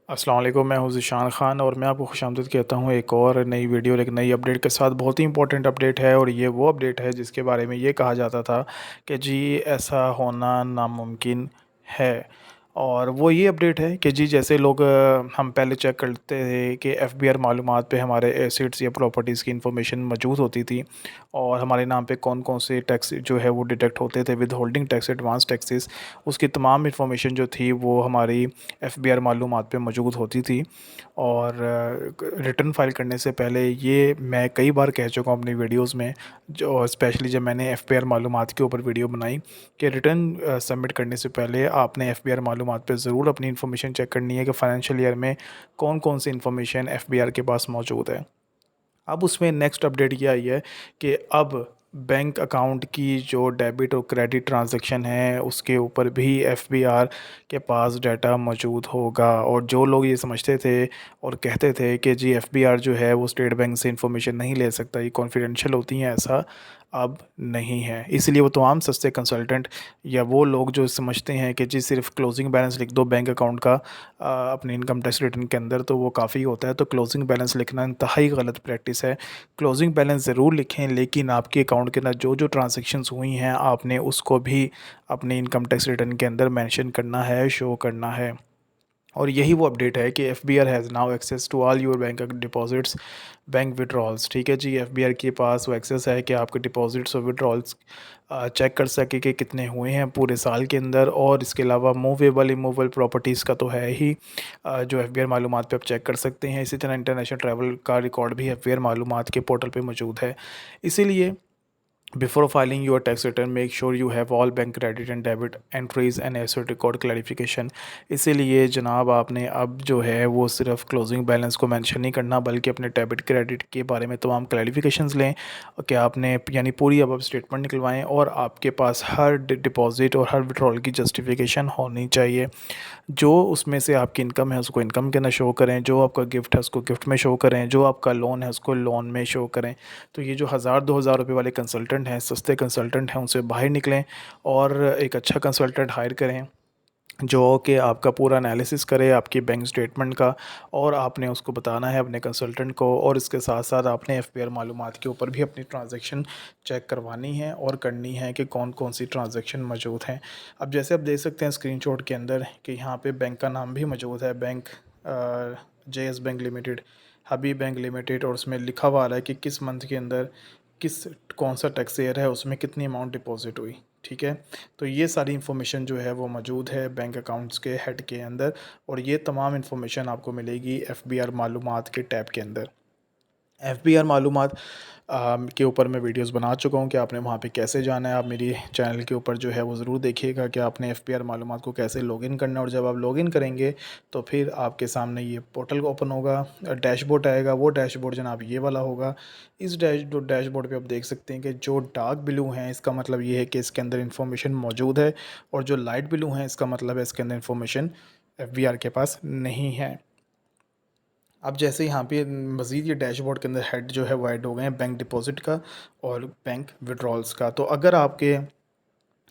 अस्सलाम वालेकुम। मैं हूं ज़ीशान ख़ान और मैं आपको खुशामदीद कहता हूं एक और नई वीडियो और एक नई अपडेट के साथ। बहुत ही इंपॉर्टेंट अपडेट है और ये वो अपडेट है जिसके बारे में ये कहा जाता था कि जी ऐसा होना नामुमकिन है। और वो ये अपडेट है कि जी जैसे लोग हम पहले चेक करते थे कि एफबीआर मालूमात पे हमारे एसेट्स या प्रॉपर्टीज़ की इंफॉर्मेशन मौजूद होती थी और हमारे नाम पे कौन कौन से टैक्स जो है वो डिडक्ट होते थे, with holding tax, advance taxes, उसकी तमाम इंफॉर्मेशन जो थी वो हमारी एफबीआर मालूमात पे मौजूद होती थी। और रिटर्न फाइल करने से पहले ये मैं कई बार कह चुका हूँ अपनी वीडियोस में, जो स्पेशली जब मैंने एफबीआर मालूमात के ऊपर वीडियो बनाई, कि रिटर्न सबमिट करने से पहले आपने एफबीआर मालूमात पे ज़रूर अपनी इन्फॉर्मेशन चेक करनी है कि फ़ाइनेंशियल ईयर में कौन कौन सी इन्फॉर्मेशन एफबीआर के पास मौजूद है। अब उसमें नेक्स्ट अपडेट ये आई है कि अब बैंक अकाउंट की जो डेबिट और क्रेडिट ट्रांजैक्शन है उसके ऊपर भी एफबीआर के पास डाटा मौजूद होगा। और जो लोग ये समझते थे और कहते थे कि जी एफबीआर जो है वो स्टेट बैंक से इंफॉर्मेशन नहीं ले सकता, ये कॉन्फिडेंशियल होती हैं, ऐसा अब नहीं है। इसलिए वो तमाम सस्ते कंसल्टेंट या वो लोग जो समझते हैं कि जी सिर्फ क्लोजिंग बैलेंस लिख दो बैंक अकाउंट का अपने इनकम टैक्स रिटर्न के अंदर तो वो काफ़ी होता है, तो क्लोजिंग बैलेंस लिखना इंतहाई गलत प्रैक्टिस है। क्लोजिंग बैलेंस ज़रूर लिखें, लेकिन आपके अकाउंट के अंदर जो जो ट्रांजैक्शंस हुई हैं आपने उसको भी अपने इनकम टैक्स रिटर्न के अंदर मेंशन करना है, शो करना है। और यही वो अपडेट है कि FBR has now access to all your bank deposits, bank withdrawals. ठीक है जी, एफबीआर के पास वो एक्सेस है कि आपके डिपॉजिट्स और विड्रॉल्स चेक कर सके कि कितने हुए हैं पूरे साल के अंदर। और इसके अलावा मूवेबल इमूवेबल प्रॉपर्टीज़ का तो है ही, जो एफबीआर मालूमात पे आप चेक कर सकते हैं। इसी तरह इंटरनेशनल ट्रैवल का रिकॉर्ड भी एफबीआर मालूमात के पोर्टल पे मौजूद है। इसीलिए Before filing your tax return, make sure you have all bank credit and debit entries and asset record clarification। इसीलिए जनाब आपने अब जो है वो सिर्फ क्लोजिंग बैलेंस को मेंशन नहीं करना, बल्कि अपने डेबिट क्रेडिट के बारे में तमाम क्लैरिफिकेशंस लें कि आपने यानी पूरी अब स्टेटमेंट निकलवाएं और आपके पास हर डिपॉजिट और हर विड्रॉल की जस्टिफिकेशन होनी चाहिए। जो उसमें से आपकी इनकम है उसको इनकम के अंदर शो करें, जो आपका गिफ्ट है उसको गिफ्ट में शो करें, जो आपका लोन है उसको लोन में शो करें। तो ये जो 1000-2000 रुपये वाले कंसल्टेंट हैं, सस्ते कंसल्टेंट हैं, उनसे बाहर निकलें और एक अच्छा कंसल्टेंट हायर करें जो कि आपका पूरा एनालिसिस करे आपकी बैंक स्टेटमेंट का। और आपने उसको बताना है अपने कंसल्टेंट को, और इसके साथ साथ आपने एफबीआर मालूमात के ऊपर भी अपनी ट्रांजैक्शन चेक करवानी है और करनी है कि कौन कौन सी ट्रांजैक्शन मौजूद हैं। अब जैसे आप देख सकते हैं स्क्रीनशॉट के अंदर कि यहाँ पे बैंक का नाम भी मौजूद है, बैंक जेएस बैंक लिमिटेड, हबीब बैंक लिमिटेड, और उसमें लिखा हुआ आ रहा है कि किस मंथ के अंदर किस कौन सा टैक्स ईयर है, उसमें कितनी अमाउंट डिपॉजिट हुई। ठीक है, तो ये सारी इन्फॉर्मेशन जो है वो मौजूद है बैंक अकाउंट्स के हेड के अंदर, और ये तमाम इन्फॉर्मेशन आपको मिलेगी एफबीआर मालूमात के टैब के अंदर। एफबीआर मालूमात के ऊपर मैं वीडियोस बना चुका हूँ कि आपने वहाँ पे कैसे जाना है। आप मेरी चैनल के ऊपर जो है वो ज़रूर देखिएगा कि आपने एफबीआर मालूमात को कैसे लॉगिन करना है। और जब आप लॉगिन करेंगे तो फिर आपके सामने ये पोर्टल ओपन होगा, डैशबोर्ड आएगा। वो डैशबोर्ड जनाब ये वाला होगा। इस डैशबोर्ड पे आप देख सकते हैं कि जो डार्क ब्लू हैं इसका मतलब ये है कि इसके अंदर इन्फॉर्मेशन मौजूद है, और जो लाइट ब्लू हैं इसका मतलब है इसके अंदर इन्फॉर्मेशन एफबीआर के पास नहीं है। अब जैसे यहाँ पे मज़ीद ये डैशबोर्ड के अंदर हेड जो है वो ऐड हो गए हैं बैंक डिपॉज़िट का और बैंक विड्रॉल्स का। तो अगर आपके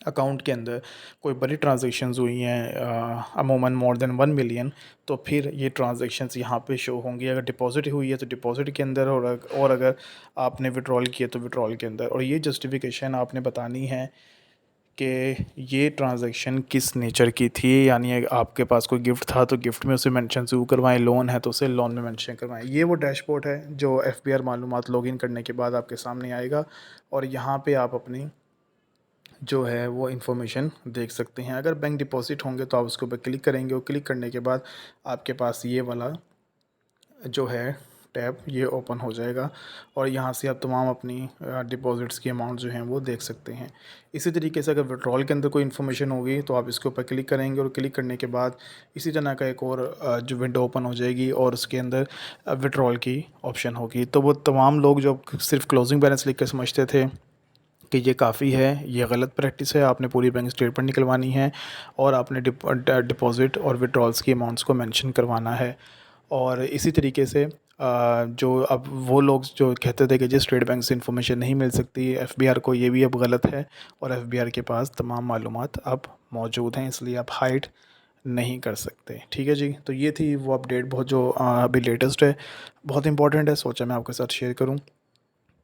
अकाउंट के अंदर कोई बड़ी ट्रांजैक्शंस हुई हैं अमूमन मोर देन 1 मिलियन, तो फिर ये ट्रांजैक्शंस यहाँ पे शो होंगी। अगर डिपॉज़िट हुई है तो डिपॉज़िट के अंदर, और अगर आपने विड्रॉल किया तो विड्रॉल के अंदर। और ये जस्टिफिकेशन आपने बतानी है कि ये ट्रांजैक्शन किस नेचर की थी, यानी आपके पास कोई गिफ्ट था तो गिफ्ट में उसे मेंशन ज़रूर करवाएं, लोन है तो उसे लोन में मेंशन करवाएं। ये वो डैशबोर्ड है जो एफबीआर मालूमात लॉगिन करने के बाद आपके सामने आएगा, और यहाँ पे आप अपनी जो है वो इन्फॉर्मेशन देख सकते हैं। अगर बैंक डिपॉजिट होंगे तो आप उसके ऊपर क्लिक करेंगे, और क्लिक करने के बाद आपके पास ये वाला जो है टैब ये ओपन हो जाएगा, और यहाँ से आप तमाम अपनी डिपॉज़िट्स की अमाउंट जो हैं वो देख सकते हैं। इसी तरीके से अगर विड्रॉल के अंदर कोई इन्फॉर्मेशन होगी तो आप इसके ऊपर क्लिक करेंगे, और क्लिक करने के बाद इसी तरह का एक और जो विंडो ओपन हो जाएगी, और उसके अंदर विड्रॉल की ऑप्शन होगी। तो वो तमाम लोग जो सिर्फ क्लोजिंग बैलेंस लिख के समझते थे कि ये काफ़ी है, ये गलत प्रैक्टिस है। आपने पूरी बैंक स्टेटमेंट निकलवानी है, और आपने डिपॉज़िट और विड्रॉल्स की अमाउंट्स को मेंशन करवाना है। और इसी तरीके से जो अब वो लोग जो कहते थे कि जी स्टेट बैंक से इन्फॉर्मेशन नहीं मिल सकती, एफबीआर को ये भी अब गलत है, और एफबीआर के पास तमाम मालूमात अब मौजूद हैं। इसलिए आप हाइड नहीं कर सकते। ठीक है जी, तो ये थी वो अपडेट बहुत जो अभी लेटेस्ट है, बहुत इंपॉर्टेंट है, सोचा मैं आपके साथ शेयर करूँ।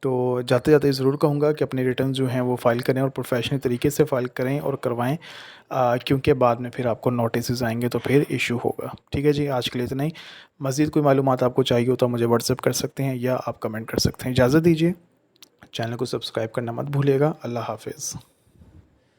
तो जाते जाते ज़रूर कहूँगा कि अपने रिटर्न जो हैं वो फ़ाइल करें और प्रोफेशनल तरीके से फ़ाइल करें और करवाएं, क्योंकि बाद में फिर आपको नोटिस आएंगे तो फिर इशू होगा। ठीक है जी, आज के लिए इतना ही। मज़ीद कोई मालूमात आपको चाहिए हो तो मुझे व्हाट्सएप कर सकते हैं या आप कमेंट कर सकते हैं। इजाज़त दीजिए, चैनल को सब्सक्राइब करना मत भूलिएगा। अल्लाह हाफिज़।